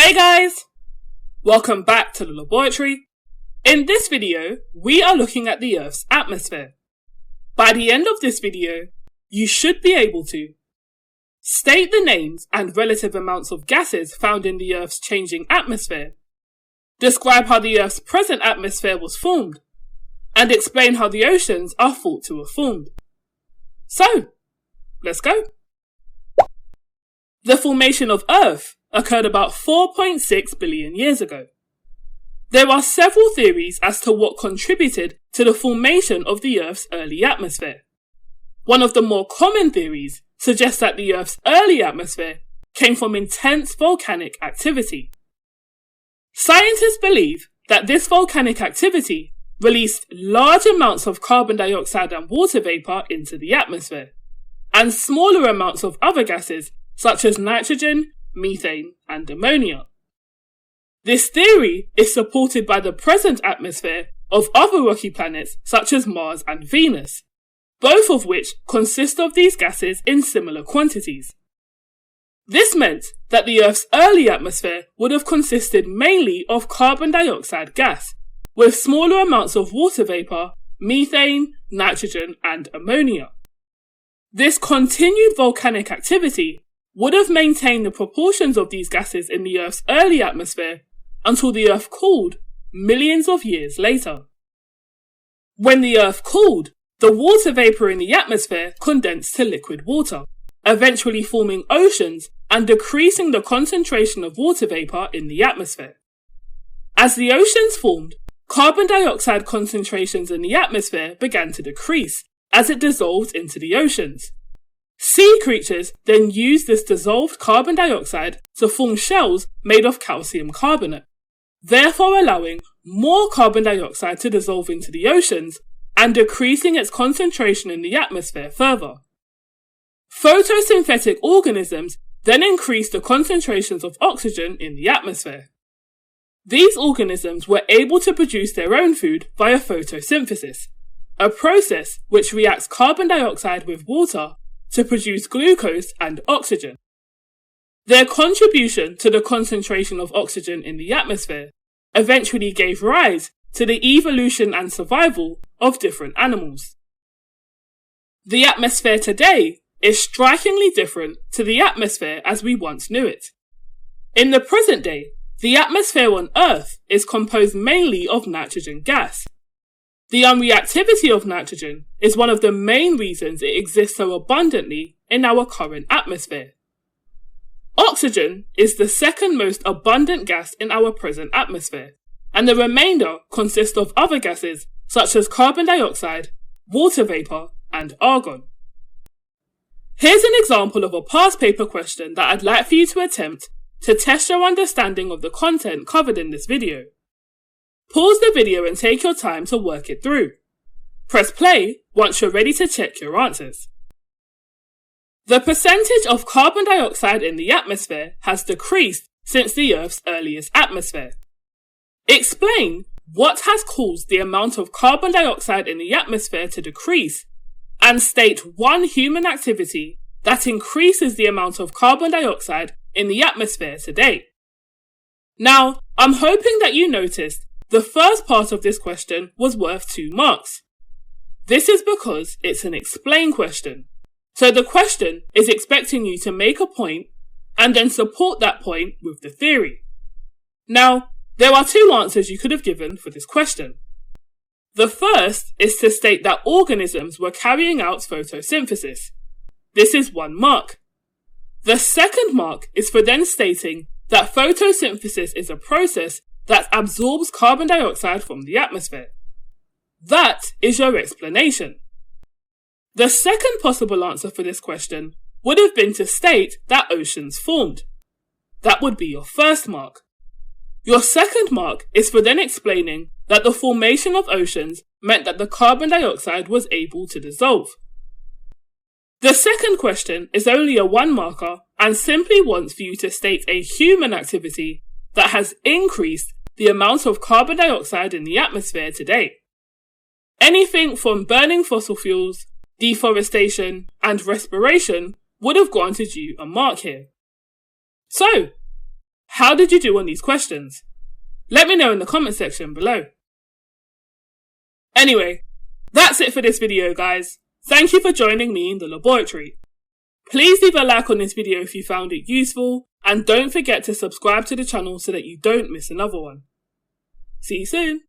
Hey guys! Welcome back to the laboratory. In this video, we are looking at the Earth's atmosphere. By the end of this video, you should be able to state the names and relative amounts of gases found in the Earth's changing atmosphere, describe how the Earth's present atmosphere was formed, and explain how the oceans are thought to have formed. So, let's go. The formation of Earth occurred about 4.6 billion years ago. There are several theories as to what contributed to the formation of the Earth's early atmosphere. One of the more common theories suggests that the Earth's early atmosphere came from intense volcanic activity. Scientists believe that this volcanic activity released large amounts of carbon dioxide and water vapor into the atmosphere, and smaller amounts of other gases such as nitrogen, methane, and ammonia. This theory is supported by the present atmosphere of other rocky planets such as Mars and Venus, both of which consist of these gases in similar quantities. This meant that the Earth's early atmosphere would have consisted mainly of carbon dioxide gas, with smaller amounts of water vapor, methane, nitrogen, and ammonia. This continued volcanic activity would have maintained the proportions of these gases in the Earth's early atmosphere until the Earth cooled millions of years later. When the Earth cooled, the water vapor in the atmosphere condensed to liquid water, eventually forming oceans and decreasing the concentration of water vapor in the atmosphere. As the oceans formed, carbon dioxide concentrations in the atmosphere began to decrease as it dissolved into the oceans. Sea creatures then used this dissolved carbon dioxide to form shells made of calcium carbonate, therefore allowing more carbon dioxide to dissolve into the oceans and decreasing its concentration in the atmosphere further. Photosynthetic organisms then increased the concentrations of oxygen in the atmosphere. These organisms were able to produce their own food via photosynthesis, a process which reacts carbon dioxide with water to produce glucose and oxygen. Their contribution to the concentration of oxygen in the atmosphere eventually gave rise to the evolution and survival of different animals. The atmosphere today is strikingly different to the atmosphere as we once knew it. In the present day, the atmosphere on Earth is composed mainly of nitrogen gas. The unreactivity of nitrogen is one of the main reasons it exists so abundantly in our current atmosphere. Oxygen is the second most abundant gas in our present atmosphere, and the remainder consists of other gases such as carbon dioxide, water vapor, and argon. Here's an example of a past paper question that I'd like for you to attempt to test your understanding of the content covered in this video. Pause the video and take your time to work it through. Press play once you're ready to check your answers. The percentage of carbon dioxide in the atmosphere has decreased since the Earth's earliest atmosphere. Explain what has caused the amount of carbon dioxide in the atmosphere to decrease, and state one human activity that increases the amount of carbon dioxide in the atmosphere today. Now, I'm hoping that you noticed the first part of this question was worth 2 marks. This is because it's an explain question. So the question is expecting you to make a point and then support that point with the theory. Now, there are 2 answers you could have given for this question. The first is to state that organisms were carrying out photosynthesis. This is 1 mark. The second mark is for then stating that photosynthesis is a process that absorbs carbon dioxide from the atmosphere. That is your explanation. The second possible answer for this question would have been to state that oceans formed. That would be your first mark. Your second mark is for then explaining that the formation of oceans meant that the carbon dioxide was able to dissolve. The second question is only a 1 marker and simply wants for you to state a human activity that has increased the amount of carbon dioxide in the atmosphere today. Anything from burning fossil fuels, deforestation, and respiration would have granted you a mark here. So, How did you do on these questions? Let me know in the comment section below. Anyway, that's it for this video, guys. Thank you for joining me in the laboratory. Please leave a like on this video if you found it useful, and don't forget to subscribe to the channel so that you don't miss another one. See you soon.